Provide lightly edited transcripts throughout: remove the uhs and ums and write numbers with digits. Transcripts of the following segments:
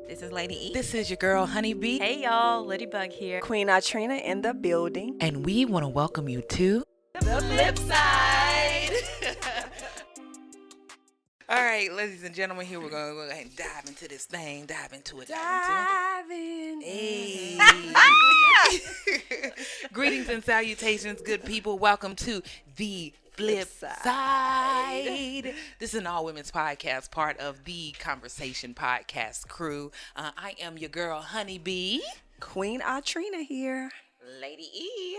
This is Lady E. This is your girl, Honeybee. Hey, y'all. Ladybug here. Queen Atrina in the building. And we want to welcome you to The Flip Side. All right, ladies and gentlemen, here we're going to go ahead and dive into this thing. Dive into it. Hey. Greetings and salutations, good people. Welcome to the Flip Side. This is an all-women's podcast, part of the Conversation Podcast crew. I am your girl, Honeybee. Queen Atrina here. Lady E.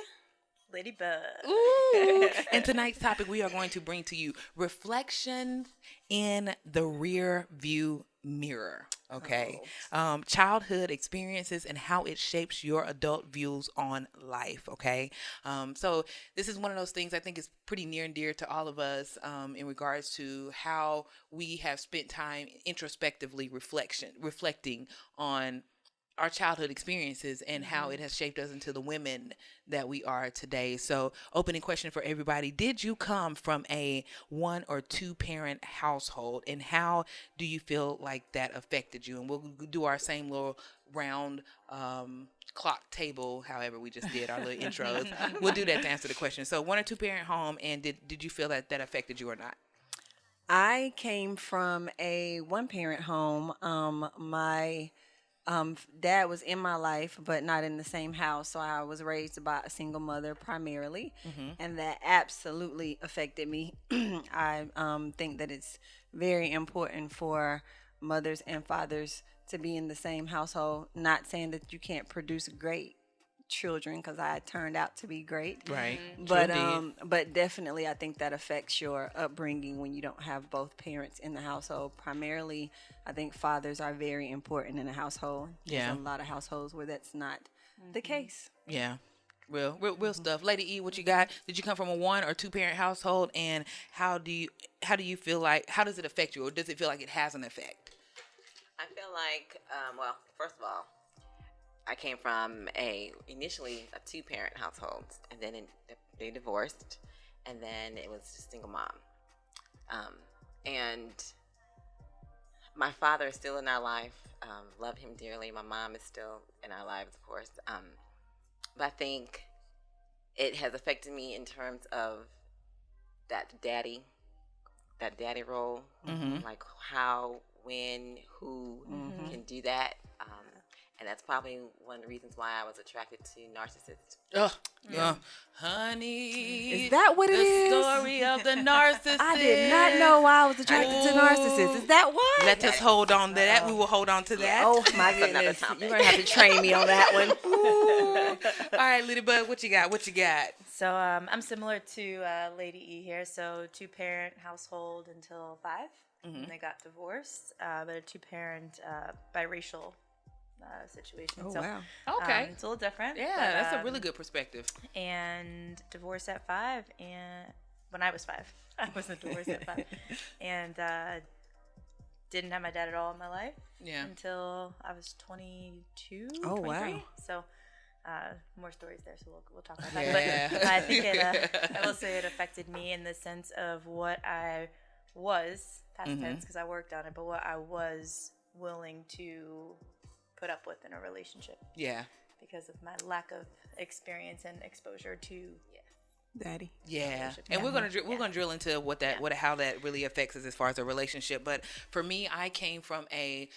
Ladybug. Ooh. And tonight's topic, we are going to bring to you reflections in the rear view mirror. Okay. Childhood experiences and how it shapes your adult views on life. Okay. So this is one of those things I think is pretty near and dear to all of us in regards to how we have spent time introspectively reflecting on our childhood experiences and how it has shaped us into the women that we are today. So, opening question for everybody. Did you come from a 1 or 2 parent household, and how do you feel like that affected you? And we'll do our same little round clock table, however we just did our little intros. We'll do that to answer the question. So, 1 or 2 parent home, and did you feel that affected you or not? I came from a 1-parent home. My dad was in my life, but not in the same house. So I was raised by a single mother primarily, and that absolutely affected me. I think that it's very important for mothers and fathers to be in the same household. Not saying that you can't produce great children, because I turned out to be great, Right. but definitely I think that affects your upbringing when you don't have both parents in the household. Primarily, I think fathers are very important in a household. Yeah. There's a lot of households where that's not the case. Yeah. Real stuff. Lady E, what you got? Did you come from a 1 or 2 parent household, and how do you feel like, how does it affect you, or does it feel like it has an effect? I feel like, well, first of all, I came from initially a 2-parent household, and then they divorced, and then it was just single mom. And my father is still in our life. Love him dearly. My mom is still in our lives, of course. But I think it has affected me in terms of that daddy role, like how, when, who can do that. And that's probably one of the reasons why I was attracted to narcissists. Oh, yeah. Honey. Is that what it is? The story of the narcissist. I did not know why I was attracted to narcissists. Is that why? Let us hold on to that. We will hold on to that. Oh my goodness. You're going to have to train me on that one. All right, Ladybug, what you got? So I'm similar to Lady E here. So 2-parent household until 5. And they got divorced, but a 2-parent biracial situation. Oh, so, wow. Okay. It's a little different. Yeah, but, that's a really good perspective. And divorced at 5, and when I was 5, I wasn't divorced at 5, and didn't have my dad at all in my life. Yeah. Until I was 22. Oh, 23. wow. So. More stories there, so we'll talk about that. Yeah. But I think I will say it affected me in the sense of what I was, past tense, because I worked on it, but what I was willing to put up with in a relationship. Yeah. Because of my lack of experience and exposure to Daddy. Yeah, and we're gonna drill into how that really affects us as far as a relationship. But for me, I came from a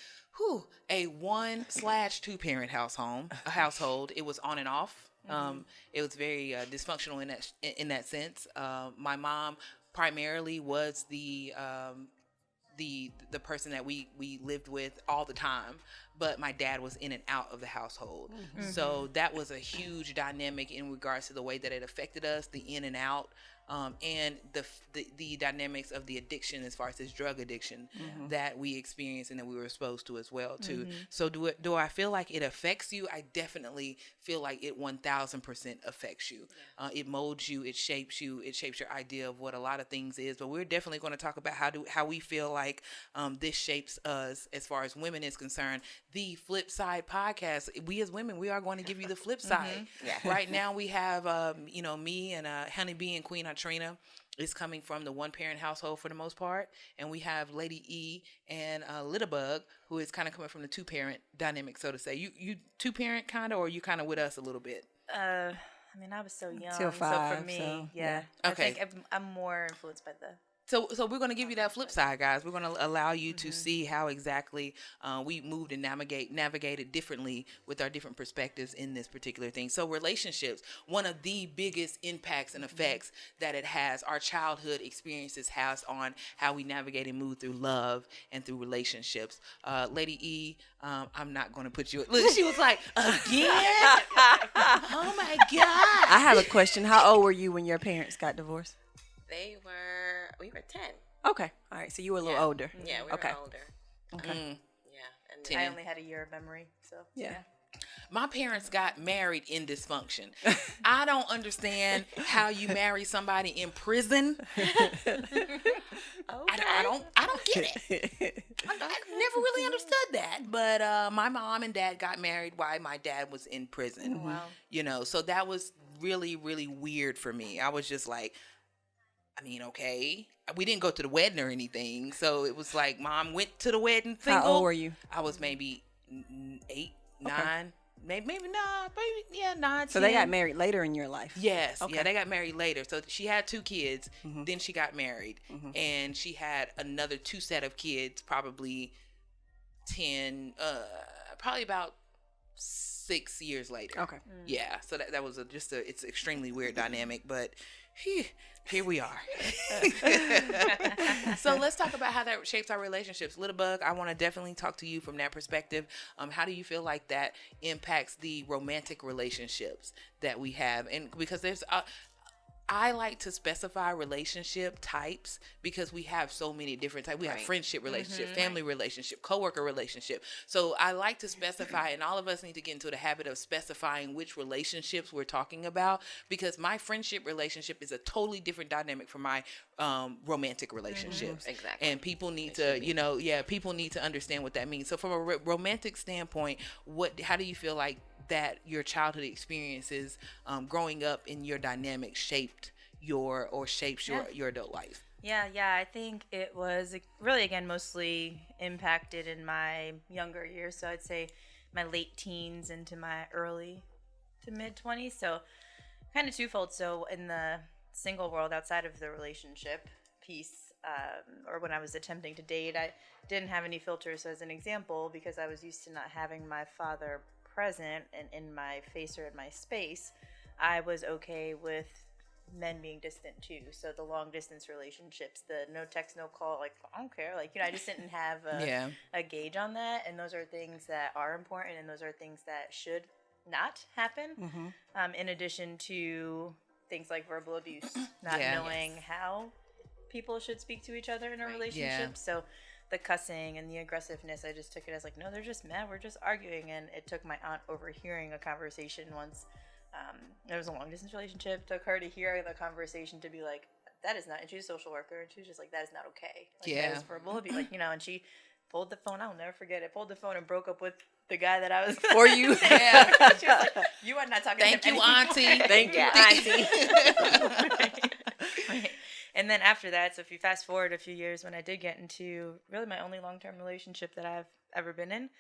1/2 parent household. It was on and off. It was very dysfunctional in that sense. My mom primarily was the person that we lived with all the time, but my dad was in and out of the household. So that was a huge dynamic in regards to the way that it affected us, the in and out, and the dynamics of the addiction as far as this drug addiction that we experienced and that we were exposed to as well too. So do I feel like it affects you? I definitely feel like it 1000% affects you. It molds you, it shapes you, it shapes your idea of what a lot of things is. But we're definitely going to talk about how we feel like this shapes us as far as women is concerned. The Flip Side podcast. We as women, we are going to give you the flip side. Yeah. Right now we have me and Honeybee and Queen Trina is coming from the one parent household for the most part, and we have Lady E and Little Bug, who is kind of coming from the two parent dynamic, so to say. You two parent kind of, or you kind of with us a little bit? I mean, I was so young, Till 5, so for me, so, yeah. Okay. I think I'm more influenced by the. So we're going to give you that flip side, guys. We're going to allow you to see how exactly we moved and navigated differently with our different perspectives in this particular thing. So relationships, one of the biggest impacts and effects that it has, our childhood experiences has on how we navigate and move through love and through relationships. Lady E, I'm not going to put you. Look, she was like, again? Oh my God! I have a question. How old were you when your parents got divorced? We were 10. Okay. All right. So you were a little older. Yeah, we Okay. were older. Okay. Yeah. And I only had a year of memory, so Yeah. My parents got married in dysfunction. I don't understand how you marry somebody in prison. I don't get it. I never really understood that. But my mom and dad got married while my dad was in prison. wow. You know, so that was really, really weird for me. I was just like, I mean, okay. We didn't go to the wedding or anything. So it was like mom went to the wedding single. How old were you? I was maybe 8, 9. Maybe 9. So 10. they got married later in your life. Yes, Okay. yeah, they got married later. So she had 2 kids, then she got married, and she had another 2 set of kids, probably probably about 6 years later. Okay. Yeah, so that was it's extremely weird dynamic, but here we are. So let's talk about how that shapes our relationships. Little Bug, I want to definitely talk to you from that perspective. How do you feel like that impacts the romantic relationships that we have? And because I like to specify relationship types because we have so many different types. We have friendship relationship, family relationship, coworker relationship. So I like to specify, and all of us need to get into the habit of specifying which relationships we're talking about, because my friendship relationship is a totally different dynamic from my romantic relationships. Exactly. And people need to, people need to understand what that means. So from a romantic standpoint, how do you feel like that your childhood experiences growing up in your dynamic shapes your adult life? Yeah, I think it was really, again, mostly impacted in my younger years. So I'd say my late teens into my early to mid 20s. So kind of twofold. So in the single world outside of the relationship piece, or when I was attempting to date, I didn't have any filters. So as an example, because I was used to not having my father present and in my face or in my space, I was okay with men being distant too. So the long distance relationships, the no text, no call, like I don't care, like I just didn't have a gauge on that. And those are things that are important, and those are things that should not happen. In addition to things like verbal abuse, not knowing how people should speak to each other in a relationship. So the cussing and the aggressiveness, I just took it as like, no, they're just mad. We're just arguing. And it took my aunt overhearing a conversation once. It was a long distance relationship. Took her to hear the conversation to be like, that is not. And she's a social worker, and she was just like, that is not okay. Like, that is verbal abuse. Like, and she pulled the phone. I'll never forget it. Pulled the phone and broke up with the guy that I was for you. She was like, you are not talking Thank to him. You, Auntie. Thank you, Auntie. Right. And then after that, so if you fast forward a few years, when I did get into really my only long-term relationship that I've ever been in,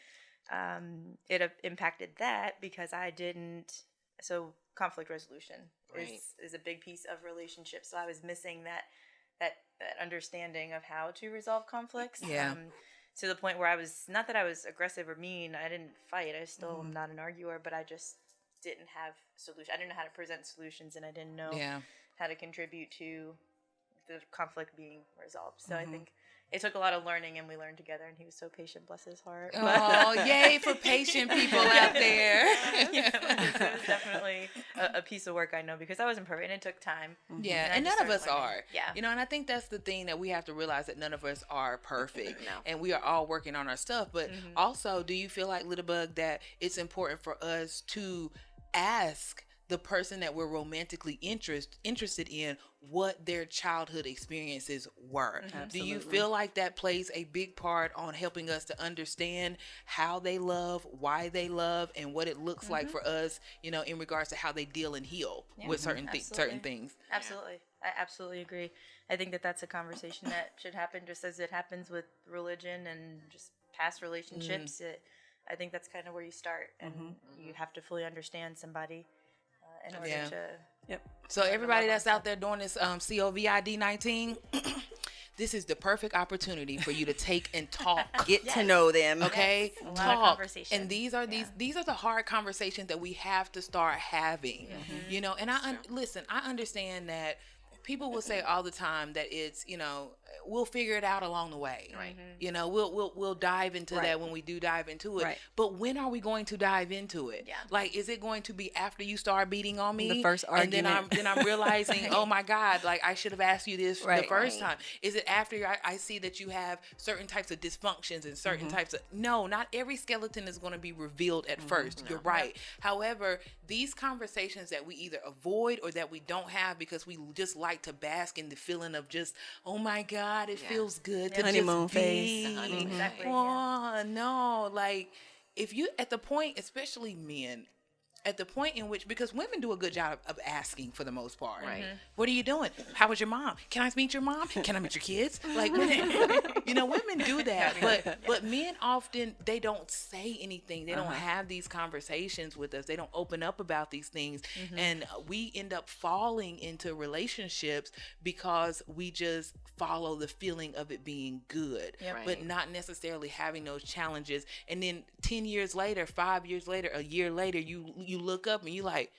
it impacted that because I didn't. So conflict resolution is a big piece of relationships. So I was missing that understanding of how to resolve conflicts. Yeah. To the point where I was, not that I was aggressive or mean. I didn't fight. I still am not an arguer, but I just didn't have solutions. I didn't know how to present solutions, and I didn't know how to contribute to the conflict being resolved. So I think it took a lot of learning, and we learned together, and he was so patient, bless his heart. Oh, yay for patient people out there. It was definitely a piece of work, I know, because I wasn't perfect, and it took time. Yeah, and none of us are. Yeah. And I think that's the thing that we have to realize, that none of us are perfect. No. And we are all working on our stuff. But also, do you feel like, Little Bug, that it's important for us to ask the person that we're romantically interested in what their childhood experiences were? Do you feel like that plays a big part on helping us to understand how they love, why they love, and what it looks like for us, in regards to how they deal and heal with certain things? Absolutely. I absolutely agree. I think that that's a conversation that should happen just as it happens with religion and just past relationships. I think that's kind of where you start, and you have to fully understand somebody in order Yeah. to. Yep. So everybody that's out there doing this COVID-19, this is the perfect opportunity for you to take and talk. Get to know them. Okay, Yes, a lot of talk. conversation. And these are these are the hard conversations that we have to start having. You know, and listen, I understand that people will say all the time that it's, we'll figure it out along the way. Right. You know, we'll dive into that when we do dive into it. Right. But when are we going to dive into it? Yeah. Like, is it going to be after you start beating on me? The first And then argument. I'm realizing, oh my God, like I should have asked you this the first Right. time. Is it after I see that you have certain types of dysfunctions and certain types of, no, not every skeleton is going to be revealed at first. You're right. However, these conversations that we either avoid or that we don't have because we just like to bask in the feeling of just, oh my God, it feels good to Honeymoon just phase. be. Exactly. Oh, no. Like, if you, at the point, especially men, at the point in which, because women do a good job of asking for the most part. Right. What are you doing? How was your mom? Can I meet your mom? Can I meet your kids? Like, women, women do that. But men often, they don't say anything. They don't have these conversations with us. They don't open up about these things. And we end up falling into relationships because we just follow the feeling of it being good, Yep. but not necessarily having those challenges. And then 10 years later, 5 years later, a year later, you look up and you like,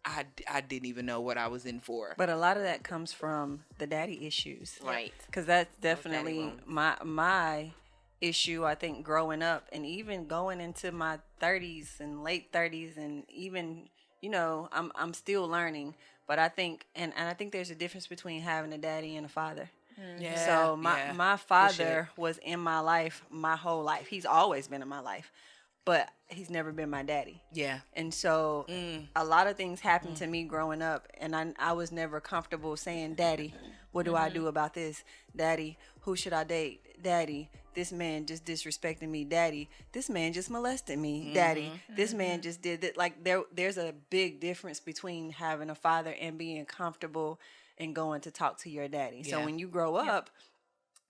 I didn't even know what I was in for. But a lot of that comes from the daddy issues. Right. Because that's daddy definitely wounds. my issue, I think, growing up and even going into my 30s and late 30s and even, I'm still learning. But I think, and I think there's a difference between having a daddy and a father. Yeah, So my father shit. was in my life my whole life. He's always been in my life, but he's never been my daddy. Yeah. And so a lot of things happened to me growing up, and I was never comfortable saying, Daddy, what do I do about this? Daddy, who should I date? Daddy, this man just disrespected me. Daddy, this man just molested me. Daddy, this man just did that. Like there's a big difference between having a father and being comfortable and going to talk to your daddy. So Yeah. when you grow up,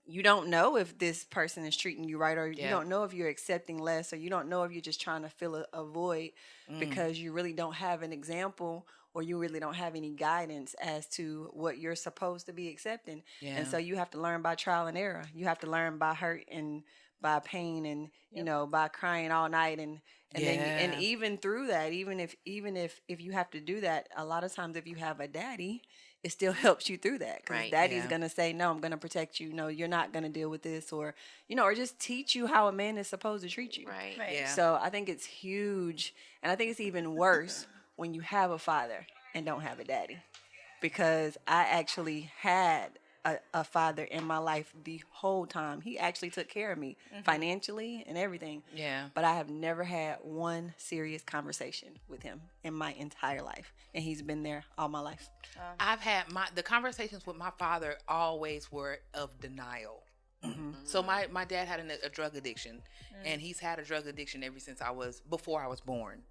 you don't know if this person is treating you right, or you Yeah. don't know if you're accepting less, or you don't know if you're just trying to fill a void because you really don't have an example, or you really don't have any guidance as to what you're supposed to be accepting. Yeah. And so you have to learn by trial and error. You have to learn by hurt and by pain and by crying all night and then and even through that, even if you have to do that, a lot of times if you have a daddy, it still helps you through that, because Right. daddy's Yeah. gonna say, no, I'm gonna protect you, no, you're not gonna deal with this, or or just teach you how a man is supposed to treat you. Right. Right. Yeah. So I think it's huge, and I think it's even worse when you have a father and don't have a daddy, because I actually had a father in my life the whole time. He actually took care of me financially and everything. Yeah. But I have never had one serious conversation with him in my entire life, and he's been there all my life. I've had the conversations with my father always were of denial. So my dad had a drug addiction, and he's had a drug addiction ever since before I was born.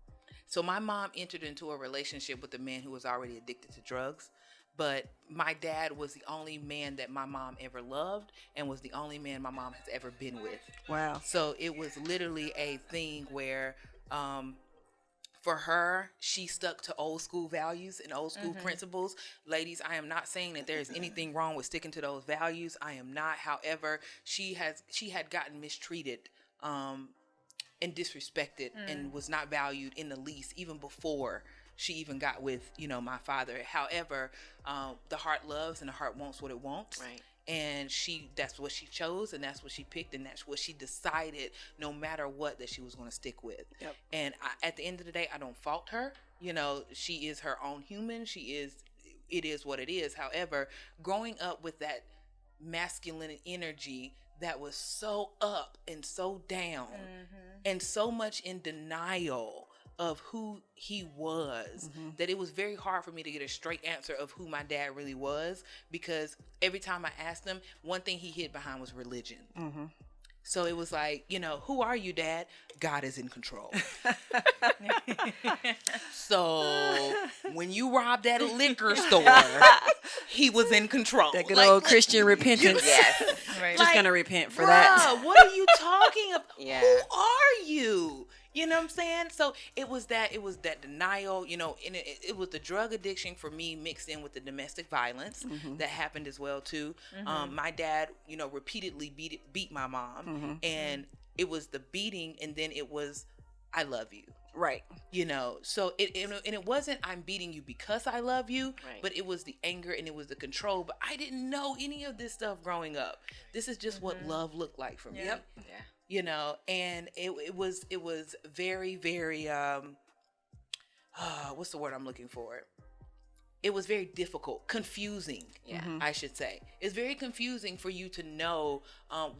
So my mom entered into a relationship with a man who was already addicted to drugs, but my dad was the only man that my mom ever loved, and was the only man my mom has ever been with. Wow. So it was literally a thing where, for her, she stuck to old school values and old school principles. Ladies, I am not saying that there is anything wrong with sticking to those values. I am not. However, she had gotten mistreated, and disrespected, and was not valued in the least, even before she even got with, my father. However, the heart loves and the heart wants what it wants. Right. And that's what she chose, and that's what she picked, and that's what she decided, no matter what, that she was going to stick with. Yep. And at the end of the day, I don't fault her. She is her own human. It is what it is. However, growing up with that masculine energy that was so up and so down, and so much in denial of who he was, that it was very hard for me to get a straight answer of who my dad really was, because every time I asked him, one thing he hid behind was religion. So it was like, who are you, Dad? God is in control. So when you robbed that liquor store, he was in control. That good old Christian repentance. Yes. Right. Just gonna repent for that. What are you talking about? Yeah. Who are you? You know what I'm saying? So it was that denial, and it was the drug addiction for me mixed in with the domestic violence that happened as well too. My dad, repeatedly beat my mom, and it was the beating, and then it was, I love you. Right. So it wasn't I'm beating you because I love you, Right. but it was the anger and it was the control. But I didn't know any of this stuff growing up. This is just what love looked like for me. Yep. Yeah. And it was very, very what's the word I'm looking for? It was very difficult, confusing. Yeah. I should say. It's very confusing for you to know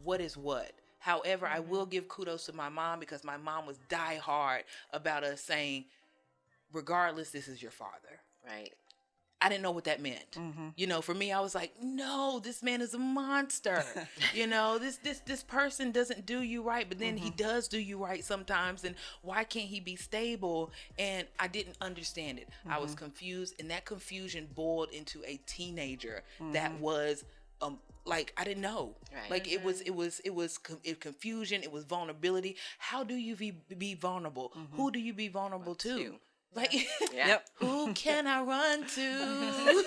what is what. However, I will give kudos to my mom, because my mom was die hard about us saying, regardless, this is your father. Right. I didn't know what that meant. For me, I was like, no, this man is a monster. This person doesn't do you right, but then he does do you right sometimes. And why can't he be stable? And I didn't understand it. I was confused, and that confusion boiled into a teenager that was like, I didn't know. Right. Like it was confusion. It was vulnerability. How do you be vulnerable? Who do you be vulnerable to? Like, Yeah. who can I run to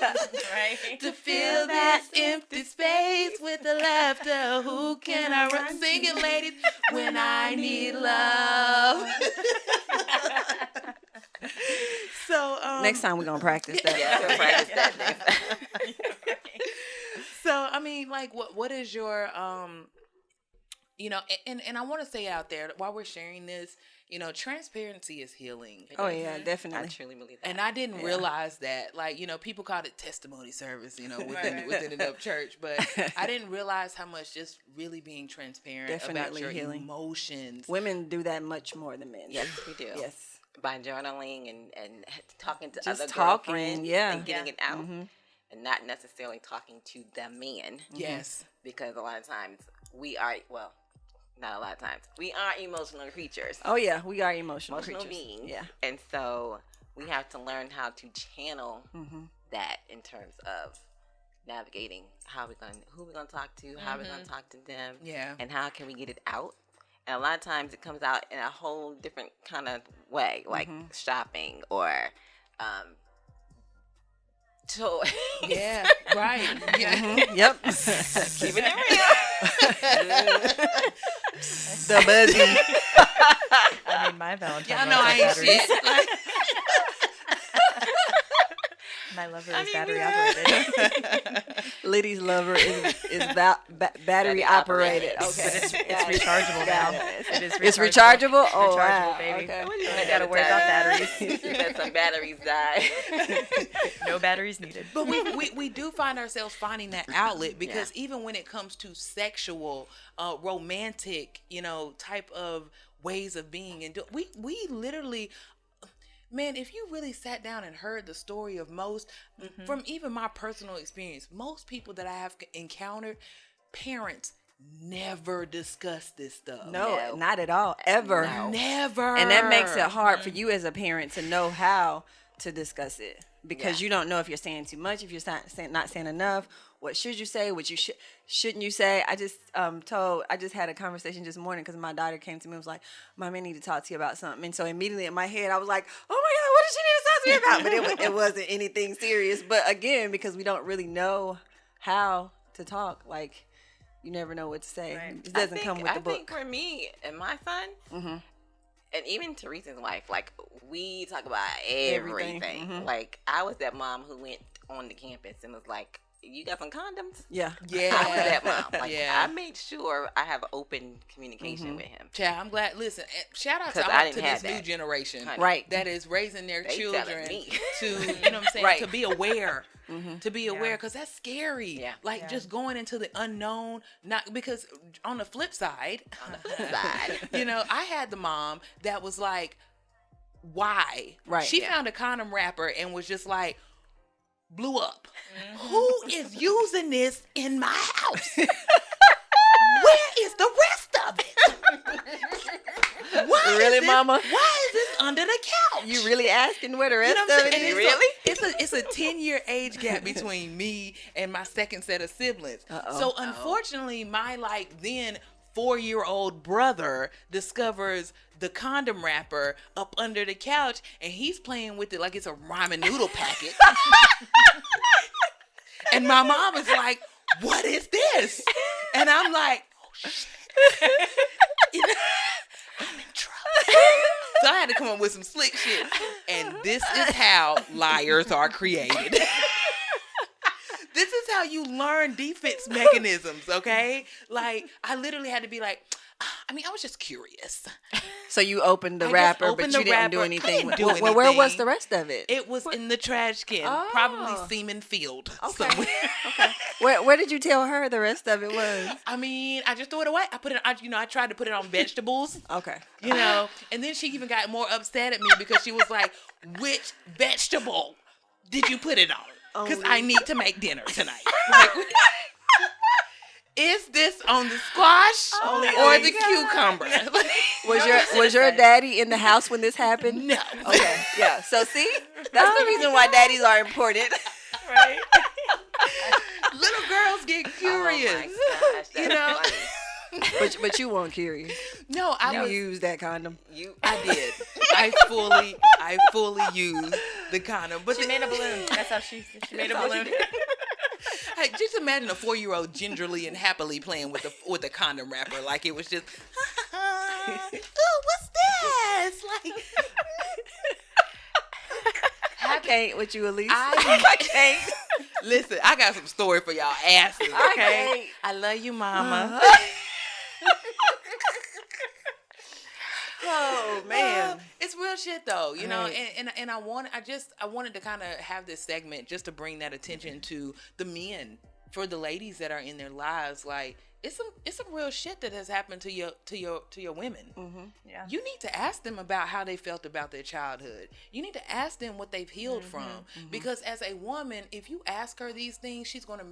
Right. to fill that empty space with the laughter? Who can I run? Sing it, ladies, when I need love. So Next time we're gonna practice that. Yeah. We'll practice that next. So I mean, like, what is your and I want to say out there while we're sharing this, transparency is healing. Oh yeah, I definitely. truly believe that. And I didn't realize that. Like, people called it testimony service, within enough church. But I didn't realize how much just really being transparent about Definitely your healing. emotions. Women do that much more than men. Yes, we do. Yes. By journaling and talking to Just other talking, girlfriends yeah. and getting it out, and not necessarily talking to the man. Yes. Because a lot of times we are, well, not a lot of times, we are emotional creatures. Oh yeah, we are emotional Emotional creatures. beings. Yeah. And so we have to learn how to channel that in terms of navigating who we're gonna talk to, how we're gonna talk to them, Yeah. and how can we get it out. And a lot of times it comes out in a whole different kind of way, like shopping or toys. Yeah. Right. Yeah. Yep. Keeping it real. The buzzy. I mean, my Valentine. Y'all know I ain't batteries. shit. Like, My lover I is mean, battery we operated. Liddy's lover is battery operated. Okay. But it's rechargeable now. It is rechargeable. It's rechargeable? Oh, Rechargeable, wow. baby. Okay. I gotta worry about batteries. Let some batteries die. No batteries needed. But we do find ourselves finding that outlet, because even when it comes to sexual, romantic, type of ways of being, and we literally, man, if you really sat down and heard the story of most, from even my personal experience, most people that I have encountered, parents never discuss this stuff. No, not at all. Ever. No. Never. And that makes it hard for you as a parent to know how to discuss it, because you don't know if you're saying too much, if you're not saying enough. What should you say? What you shouldn't you say? I just had a conversation this morning because my daughter came to me and was like, "Mom, I need to talk to you about something." And so immediately in my head I was like, "Oh my God, what did she need to talk to me about?" But it wasn't anything serious. But again, because we don't really know how to talk, like, you never know what to say. Right. It doesn't come with the book. I think for me and my son, and even Teresa's wife, like, we talk about everything. Like, I was that mom who went on the campus and was like, "You got some condoms?" Yeah. Yeah. I was that mom. Like, Yeah. I made sure I have open communication with him. Child, I'm glad. Listen, shout out 'Cause to, I to didn't this have new that. generation, Honey. Right. that is raising their They children telling me. to, you know what I'm saying, Right. to be aware, to be aware, Yeah. because that's scary. Yeah. Like, just going into the unknown, not because on the flip side, Side. I had the mom that was like, why? Right. She found a condom wrapper and was just like, blew up. Who is using this in my house? Where is the rest of Really, Mama? Why is this under the couch? You really asking where the rest You know what I'm of it saying? is? Really? It's a 10-year age gap between me and my second set of siblings. Uh-oh. So unfortunately, my then 4-year-old brother discovers the condom wrapper up under the couch, and he's playing with it like it's a ramen noodle packet. And my mom is like, "What is this?" And I'm like, "Oh shit." I'm in trouble. So I had to come up with some slick shit. And this is how liars are created. This is how you learn defense mechanisms, okay? Like, I literally had to be like, I was just curious. So you opened the wrapper, but you didn't do anything. Well, where was the rest of it? It was in the trash can, probably semen filled somewhere. Okay. Where did you tell her the rest of it was? I just threw it away. I tried to put it on vegetables. Okay. And then she even got more upset at me because she was like, "Which vegetable did you put it on? Because I need to make dinner tonight." Like, is this on the squash or the cucumber? Was your daddy in the house when this happened? No. Okay. Yeah. So see, that's the reason why daddies are important. Right. Little girls get curious. Oh my gosh, that's funny. But you weren't curious. No, You used that condom. I did. I fully used the condom. But She made a balloon. That's how she made a balloon. Hey, just imagine a 4-year-old gingerly and happily playing with a condom wrapper, like it was just, oh, what's this? Like, I can't with you, Elise. I can't. Listen, I got some story for y'all asses. Okay, can't. I love you, Mama. Oh man. It's real shit though, you know, and I wanted to kind of have this segment just to bring that attention to the men, for the ladies that are in their lives. Like, it's some real shit that has happened to your women. Mm-hmm. Yeah. You need to ask them about how they felt about their childhood. You need to ask them what they've healed from. Because as a woman, if you ask her these things, she's gonna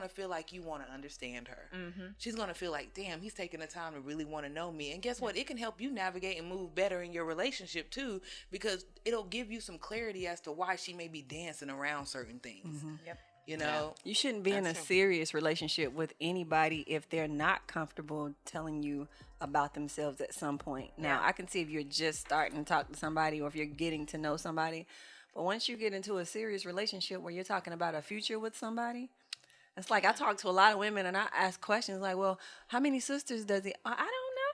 feel like you want to understand her. She's gonna feel like, damn, he's taking the time to really want to know me. And guess what? It can help you navigate and move better in your relationship too, because it'll give you some clarity as to why she may be dancing around certain things. Yep. You know, You shouldn't be in a serious relationship with anybody if they're not comfortable telling you about themselves at some point. Now, I can see if you're just starting to talk to somebody or if you're getting to know somebody. But once you get into a serious relationship where you're talking about a future with somebody, it's like I talk to a lot of women and I ask questions like, well, how many sisters does he? I don't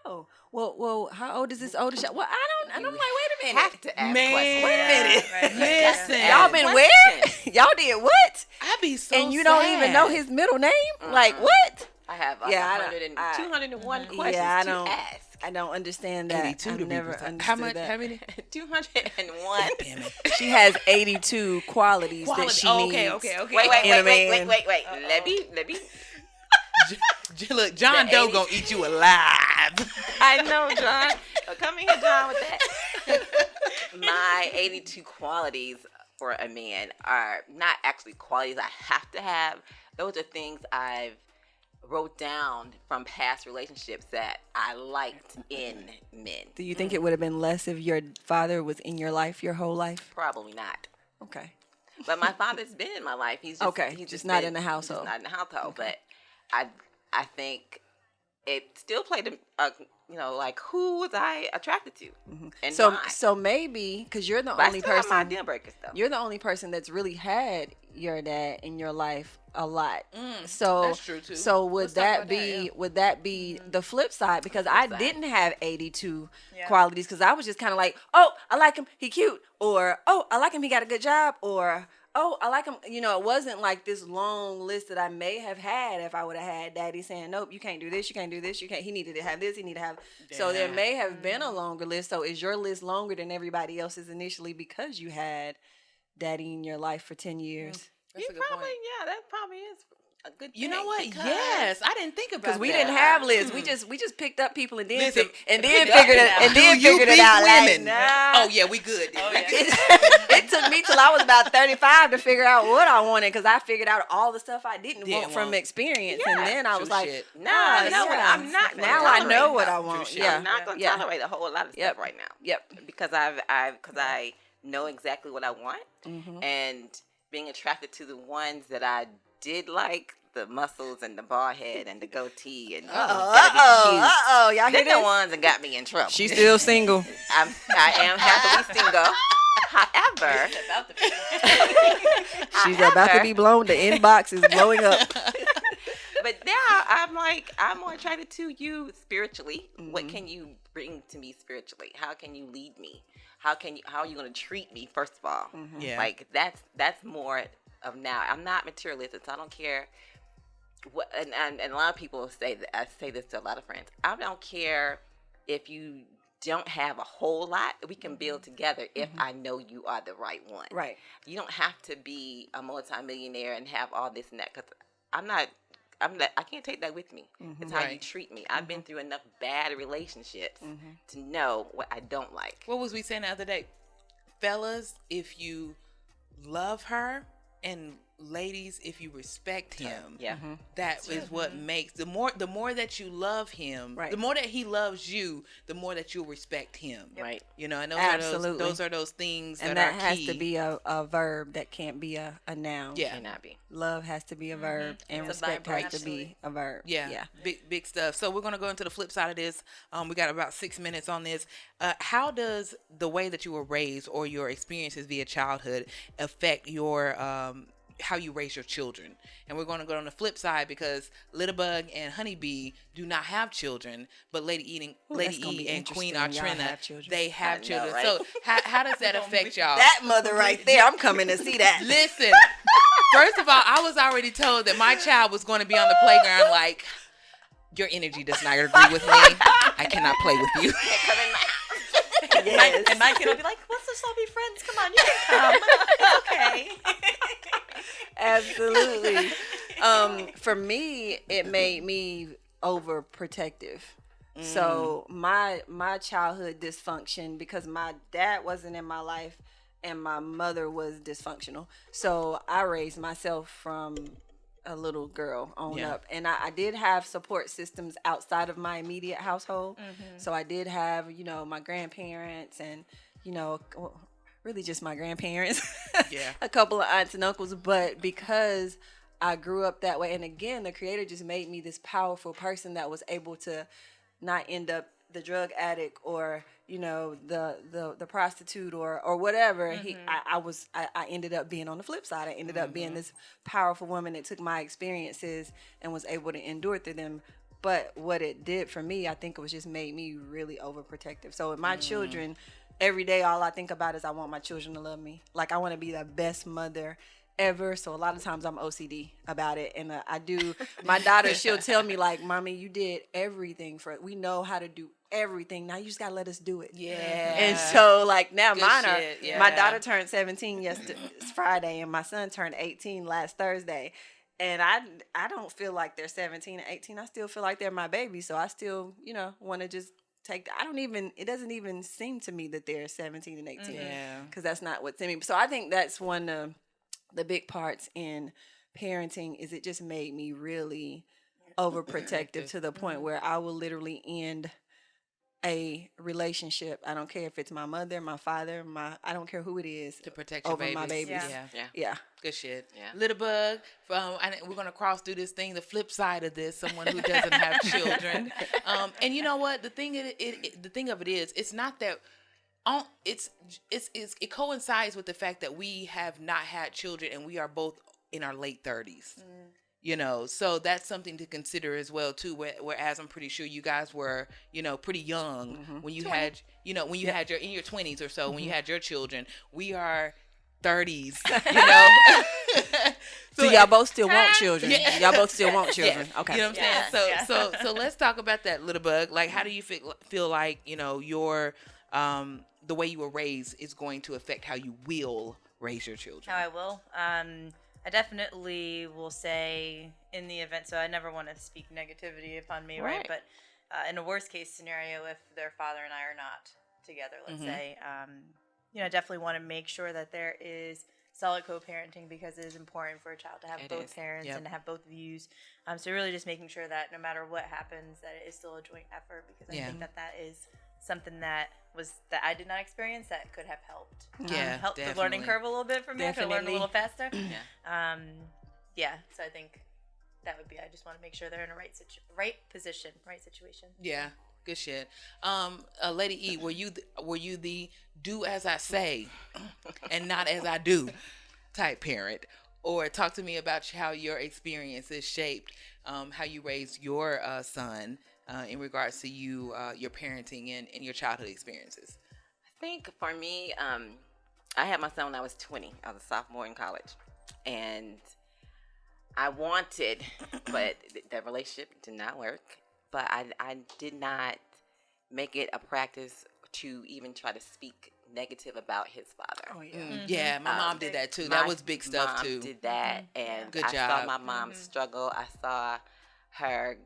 know. Well, how old is this older child? Well, I don't. And I'm like, wait a minute. Have to ask Man, questions. Wait a minute. Right. listen, Y'all been where? Y'all did what? I be so And you don't even know his middle name? Like what? I have like Yeah, 201 questions Yeah, I to don't. ask. I don't understand that. 82 I've to be never precise. understood How much? that. How many? 201. Damn it. She has 82 qualities that she needs. Okay. Wait. Let me. Look, John Doe gonna eat you alive. I know, John. Come in here, John, with that. My 82 qualities for a man are not actually qualities I have to have. Those are things I've wrote down from past relationships that I liked in men. Do you think it would have been less if your father was in your life your whole life? Probably not. Okay. But my father's been in my life. He's just, Okay, he's just not been- in the household. Just not in the household. But I think it still played a like who was I attracted to, and why. So maybe because you're the But only I still have my person, deal breakers though. you're the only person that's really had your dad in your life a lot. So that's true, too. So would Let's talk that about be that, yeah. would that be the flip side? Because I didn't have 82 Yeah. qualities because I was just kind of like, oh, I like him, he cute, or oh, I like him, he got a good job, or oh, I like him. You know, it wasn't like this long list that I may have had if I would have had daddy saying, nope, you can't do this, you can't do this, you can't. He needed to have this, he needed to have. So there may have been a longer list. So is your list longer than everybody else's initially because you had daddy in your life for 10 years? That's a good Probably, point. yeah, that probably is a good thing. You know what? because- Yes, I didn't think about that. Because we didn't have lists. We just picked up people and then Listen, figured Do you it out. beat Like, women? nah. Oh yeah, we good. Oh, yeah. It's, It took me till I was about 35 to figure out what I wanted, because I figured out all the stuff I didn't want from experience. Yeah. And then I was like, I'm not gonna now I know tolerate what no- I want. True shit. Yeah. I'm not going to tolerate a whole lot of stuff right now. Yep. Because I know exactly what I want, and being attracted to the ones that I did like, the muscles and the bald head and the goatee and Y'all hear they're the this? ones that got me in trouble. She's still single. I am happily single. However, She's about to be blown. The inbox is blowing up. but now I'm more attracted to you spiritually. What can you bring to me spiritually? How can you lead me? How are you going to treat me, first of all? Yeah. Like that's more of now. I'm not materialistic, so I don't care what, and a lot of people say that. I say this to a lot of friends. I don't care if you don't have a whole lot. We can build together if I know you are the right one. Right. You don't have to be a multimillionaire and have all this and that, because I can't take that with me. It's how you Right. treat me. I've been through enough bad relationships to know what I don't like. What was we saying the other day? Fellas, if you love her, and ladies, if you respect him, Yeah. that is what makes the more that you love him, Right. the more that he loves you, the more that you'll respect him. Right. You know, and those Absolutely. are those things And that that are has key. to be a verb. That can't be a noun. Yeah. Cannot be. Love has to be a verb, and It's a respect has to vibration. be a verb. Yeah, big stuff. So we're gonna go into the flip side of this. We got about 6 minutes on this. How does the way that you were raised or your experiences via childhood affect your how you raise your children? And we're gonna go on the flip side, because Littlebug and Honeybee do not have children, but Lady E that's gonna be and Queen interesting. Y'all Artrina, have children. they have I know, children. right? So how does that affect y'all? That mother right there, I'm coming to see that. Listen, first of all, I was already told that my child was going to be on the playground like, your energy does not agree with me. I cannot play with you. Yes. And my kid will be like, let's just all be friends. Come on, you can come. It's okay. Absolutely. For me, it made me overprotective. So my childhood dysfunction, because my dad wasn't in my life and my mother was dysfunctional. So I raised myself from a little girl on up. And I did have support systems outside of my immediate household. So I did have, my grandparents and, really just my grandparents. Yeah. A couple of aunts and uncles. But because I grew up that way, and again, the Creator just made me this powerful person that was able to not end up the drug addict or the prostitute or whatever. I ended up being on the flip side. I ended up being this powerful woman that took my experiences and was able to endure through them. But what it did for me, I think it was just made me really overprotective. So with my children, every day all I think about is I want my children to love me. Like, I want to be the best mother ever. So a lot of times I'm OCD about it, and I do. My daughter, she'll tell me like, "Mommy, you did everything for it. We know how to do everything. Now you just gotta let us do it." Yeah. And so like now Good mine shit, are. yeah. My daughter turned 17 yesterday, Friday, and my son turned 18 last Thursday. And I don't feel like they're 17 and 18. I still feel like they're my baby. So I still want to just take. It doesn't even seem to me that they're 17 and 18. Yeah. Because that's not what's in me. So I think that's one of the big parts in parenting, is it just made me really overprotective to the point where I will literally end a relationship. I don't care if it's my mother, my father, I don't care who it is, To protect your over my babies. babies. Yeah. Yeah. Good shit. Yeah. Littlebug, and we're gonna cross through this thing. The flip side of this, someone who doesn't have children. And you know what? The thing of it is, it's not that. It coincides with the fact that we have not had children, and we are both in our late 30s. So that's something to consider as well too. Whereas I'm pretty sure you guys were, pretty young when you had, had your in your 20s or so when you had your children. We are 30s, So y'all both still want children. Yeah. Y'all both still want children. Yeah. Okay. You know what I'm Yes. saying? So let's talk about that, Littlebug. Like, how do you feel like, your the way you were raised is going to affect how you will raise your children? How I will. I definitely will say, in the event, so I never want to speak negativity upon me, right? But in a worst case scenario, if their father and I are not together, let's say, definitely want to make sure that there is solid co-parenting, because it is important for a child to have both parents and to have both views. So really just making sure that no matter what happens, that it is still a joint effort, because I think that is something that I did not experience that could have helped. Help the learning curve a little bit for me. I could learn a little faster. So I think that would be, I just want to make sure they're in a right position, right situation. Yeah. Good shit. Lady E, were you the do as I say and not as I do type parent? Or talk to me about how your experiences shaped how you raised your son in regards to your parenting and your childhood experiences. I think for me, I had my son when I was 20. I was a sophomore in college, and I wanted, but the relationship did not work. But I did not make it a practice to even try to speak negative about his father. Oh yeah. Yeah, my mom did that too. That was big stuff too. My mom did that, and Good I job. saw my mom struggle. I saw her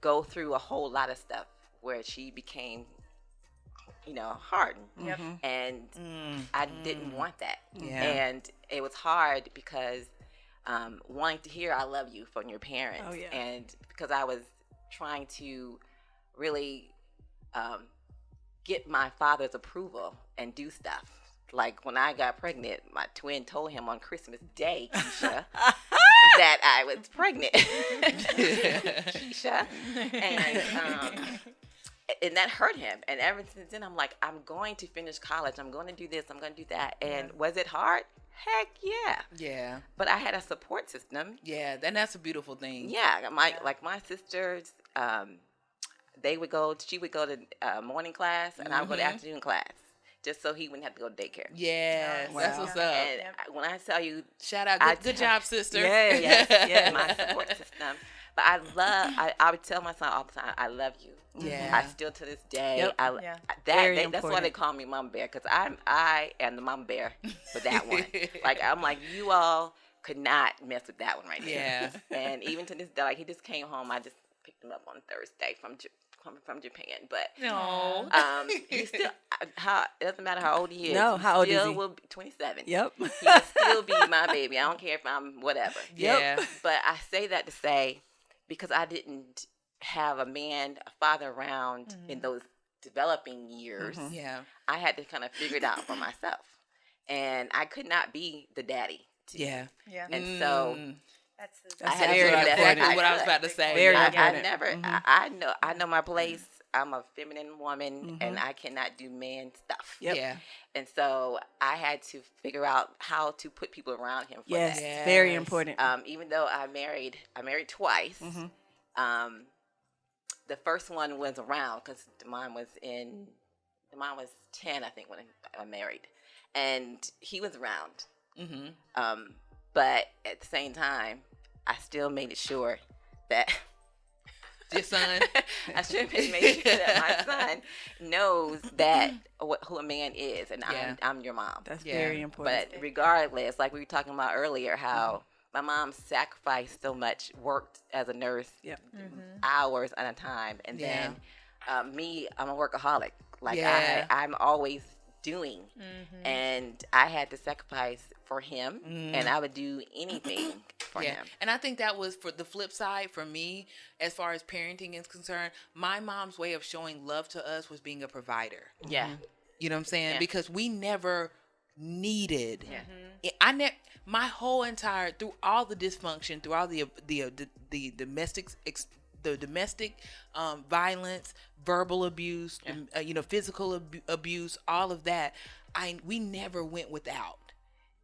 go through a whole lot of stuff where she became, hardened. And I didn't want that. And it was hard because wanting to hear "I love you" from your parents, and because I was trying to really get my father's approval and do stuff. Like when I got pregnant, my twin told him on Christmas Day, Keisha, that I was pregnant. Keisha. And that hurt him. And ever since then, I'm like, I'm going to finish college. I'm going to do this. I'm going to do that. And was it hard? Heck yeah. Yeah. But I had a support system. Yeah, and that's a beautiful thing. Yeah. Like my sisters, she would go to morning class, and I would go to afternoon class, just so he wouldn't have to go to daycare. Yes, that's what's up. And when I tell you, shout out, good job, sister. Yes, my support system. But I would tell my son all the time, I love you. Yeah. I still to this day, that's why they call me Mama Bear, because I am the Mama Bear for that one. I'm like, you all could not mess with that one right there. Yeah. And even to this day, like he just came home, I just picked him up on Thursday from Japan, but he still it doesn't matter how old he is. No, how old is he? Will be 27. Yep. He'll still be my baby. I don't care if I'm whatever. Yeah. But I say that to say, because I didn't have a father around in those developing years. Yeah. I had to kind of figure it out for myself, and I could not be the daddy. Yeah. And so. That's exactly what I was about to say. Very important. I know my place. I'm a feminine woman, and I cannot do man stuff. Yep. Yeah. And so I had to figure out how to put people around him for that. Yes, very important. Even though I married twice. The first one was around because mine was 10, I think, when I married, and he was around. But at the same time, I still made sure that your son, I should make sure that my son knows that who a man is, and I'm your mom. That's very important. But regardless, like we were talking about earlier, how my mom sacrificed so much, worked as a nurse, hours at a time, and then me, I'm a workaholic. Like I'm always doing, and I had to sacrifice for him, and I would do anything for him. And I think that was for the flip side for me, as far as parenting is concerned. My mom's way of showing love to us was being a provider. Yeah. You know what I'm saying? Yeah. Because we never needed. Yeah. My whole entire, through all the dysfunction, through all the domestic violence, verbal abuse, physical abuse, all of that, we never went without.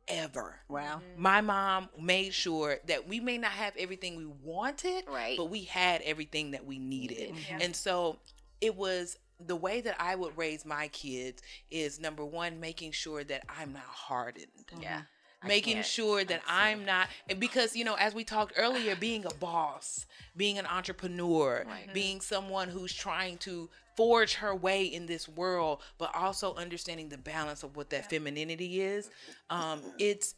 Ever. Wow. My mom made sure that we may not have everything we wanted, but we had everything that we needed. And so it was the way that I would raise my kids is, number one, making sure that I'm not hardened. Yeah. Making sure that I'm not, because, as we talked earlier, being a boss, being an entrepreneur, being someone who's trying to forge her way in this world, but also understanding the balance of what that femininity is. It's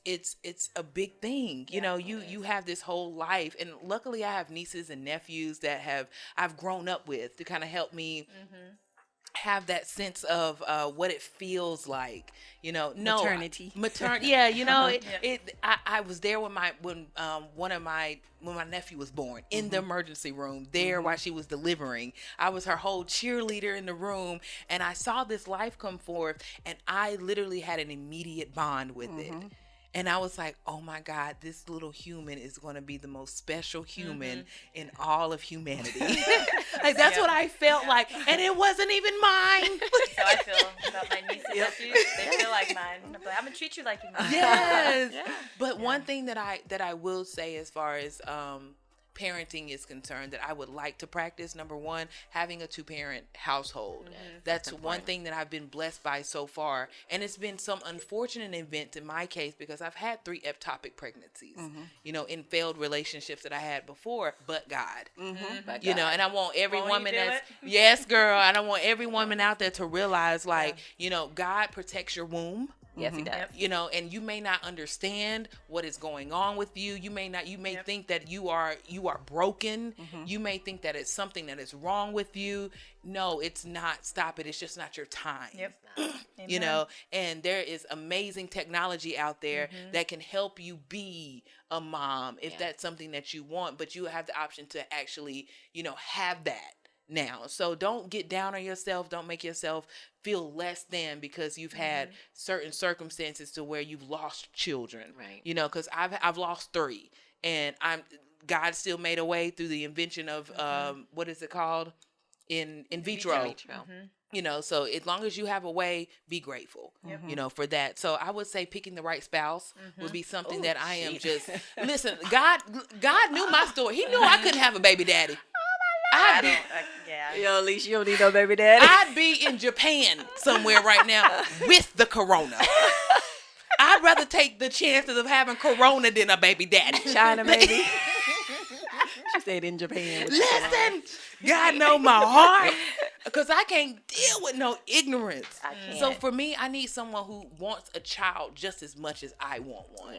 a big thing. You have this whole life, and luckily I have nieces and nephews that I've grown up with to kind of help me have that sense of what it feels like, no Maternity. yeah, I was there when my nephew was born in the emergency room there while she was delivering. I was her whole cheerleader in the room, and I saw this life come forth, and I literally had an immediate bond with it. And I was like, oh my God, this little human is going to be the most special human in all of humanity. Like, that's what I felt like. And it wasn't even mine. That's how I feel about my nieces and nephews. They feel like mine. I'm going to treat you like you're mine. Yes. But one thing that I will say as far as parenting is concerned that I would like to practice, number one, having a 2-parent household. That's one thing that I've been blessed by so far. And it's been some unfortunate event in my case because I've had 3 ectopic pregnancies, in failed relationships that I had before, but God. And I want every woman yes, girl, and I want every woman out there to realize, like, God protects your womb. Yes, he does. And you may not understand what is going on with you. You may think that you are broken. You may think that it's something that is wrong with you. No, it's not. Stop it. It's just not your time. And there is amazing technology out there that can help you be a mom if that's something that you want, but you have the option to actually, have that now. So don't get down on yourself. Don't make yourself feel less than because you've had certain circumstances to where you've lost children. Right. Because I've lost 3, and God still made a way through the invention of what is it called? In vitro. So as long as you have a way, be grateful, for that. So I would say picking the right spouse would be something that I am just, listen, God knew my story. He knew I couldn't have a baby daddy. Yo, at least you don't need no baby daddy. I'd be in Japan somewhere right now with the corona. I'd rather take the chances of having corona than a baby daddy. China, maybe. She stayed in Japan. Listen, God know my heart. Because I can't deal with no ignorance. I can't. So for me, I need someone who wants a child just as much as I want one.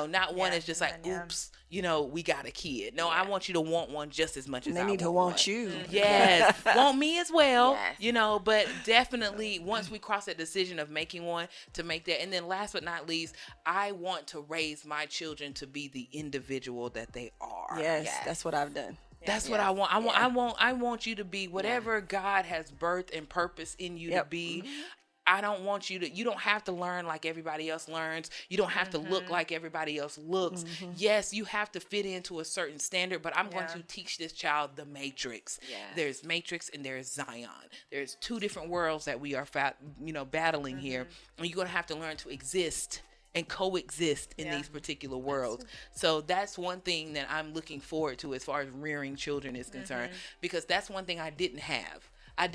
Not one that's just like, oops, we got a kid. No, I want you to want one just as much as I want. They need to want you. Yes. Want me as well. Yes. But definitely once we cross that decision of making one, to make that. And then last but not least, I want to raise my children to be the individual that they are. Yes. That's what I've done. That's what I want. I want you to be whatever God has birthed and purpose in you to be. I don't want you don't have to learn like everybody else learns. You don't have to look like everybody else looks. Yes, you have to fit into a certain standard, but I'm going to teach this child the matrix. There's matrix and there's Zion. There's 2 different worlds that we are battling here. And you're going to have to learn to exist and coexist in these particular worlds. So that's one thing that I'm looking forward to as far as rearing children is concerned, because that's one thing I didn't have. I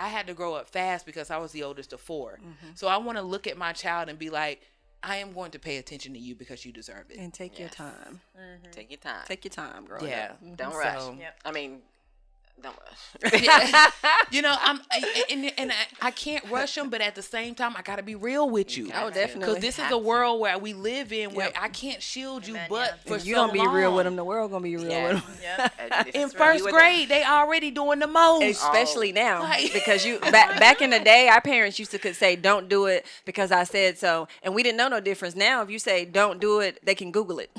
had to grow up fast because I was the oldest of 4. So I want to look at my child and be like, I am going to pay attention to you because you deserve it. And take your time. Take your time. Take your time, girl. Yeah. Don't rush. I mean, don't rush. I can't rush them, but at the same time, I got to be real with you. Oh, definitely. Because this is a world where we live in where I can't shield you, but for you so don't be long. real with them, the world gonna be real with them. In first grade, they already doing the most. Especially now, because back in the day, our parents used to could say, "Don't do it because I said so," and we didn't know no difference. Now, if you say, "Don't do it," they can Google it.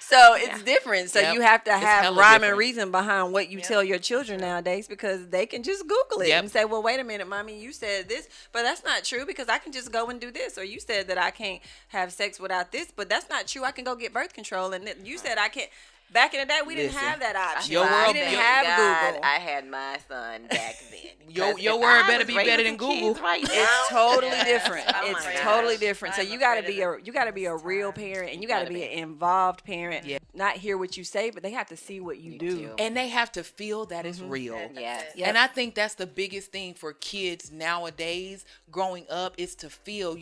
So it's different. So you have to have rhyme and reason behind what you tell your children nowadays, because they can just Google it and say, well, wait a minute, mommy, you said this, but that's not true because I can just go and do this. Or you said that I can't have sex without this, but that's not true. I can go get birth control. And you said I can't. Back in the day, we didn't have that option. We didn't have Google. I had my son back then. Your word better be better than Google. Right now, it's totally different. It's totally different. So you got to be a real parent, and you got to be an involved parent. Not hear what you say, but they have to see what you do, and they have to feel that it's real. Yes. And I think that's the biggest thing for kids nowadays growing up is to feel,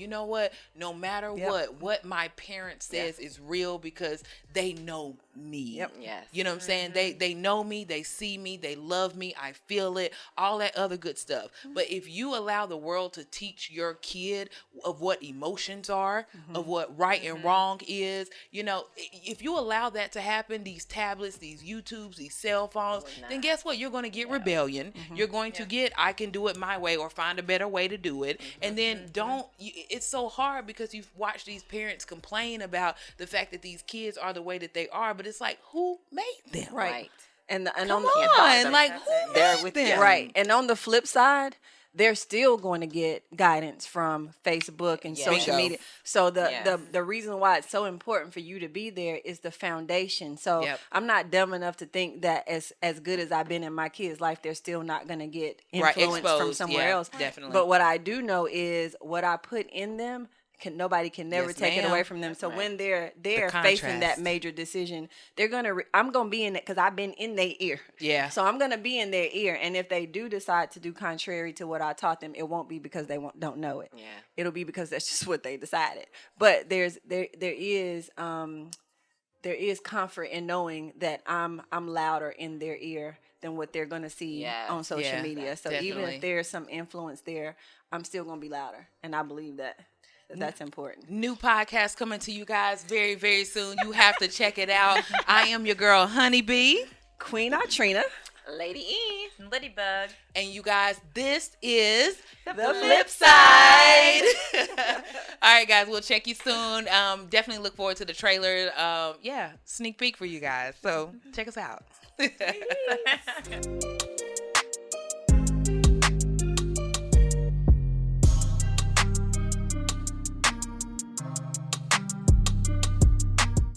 no matter what my parent says is real, because they know me. Yep. Yes. You know what I'm saying? They know me, they see me, they love me, I feel it, all that other good stuff. But if you allow the world to teach your kid of what emotions are, of what right and wrong is, you know, if you allow that to happen, these tablets, these YouTubes, these cell phones, then guess what? You're going to get rebellion. You're going to get, I can do it my way or find a better way to do it. And then it's so hard because you've watched these parents complain about the fact that these kids are the way that they are, but it's like, who made them? Right. And Come on on, like who They're made with them? you. right. And on the flip side, they're still going to get guidance from Facebook and Yes. social Bingo. media. So Yes. the reason why it's so important for you to be there is the foundation. So Yep. I'm not dumb enough to think that as good as I've been in my kids' life, they're still not going to get Right, influence from exposed. somewhere Yeah, else. definitely. But what I do know is what I put in them. Nobody can never Yes, take it ma'am. away from them. So when they're facing contrast. that major decision, they're gonna. I'm gonna be in it because I've been in their ear. Yeah. So I'm gonna be in their ear, and if they do decide to do contrary to what I taught them, it won't be because they don't know it. Yeah. It'll be because that's just what they decided. But there is comfort in knowing that I'm louder in their ear than what they're gonna see Yes. on social Yeah, media. So even definitely. if there's some influence there, I'm still gonna be louder, and I believe that. That's important. New podcast coming to you guys very, very soon. You have to check it out. I am your girl, Honeybee. Queen Artrina. Lady E. Ladybug. And you guys, this is The Flip Side. All right, guys, we'll check you soon. Definitely look forward to the trailer. Sneak peek for you guys. So check us out.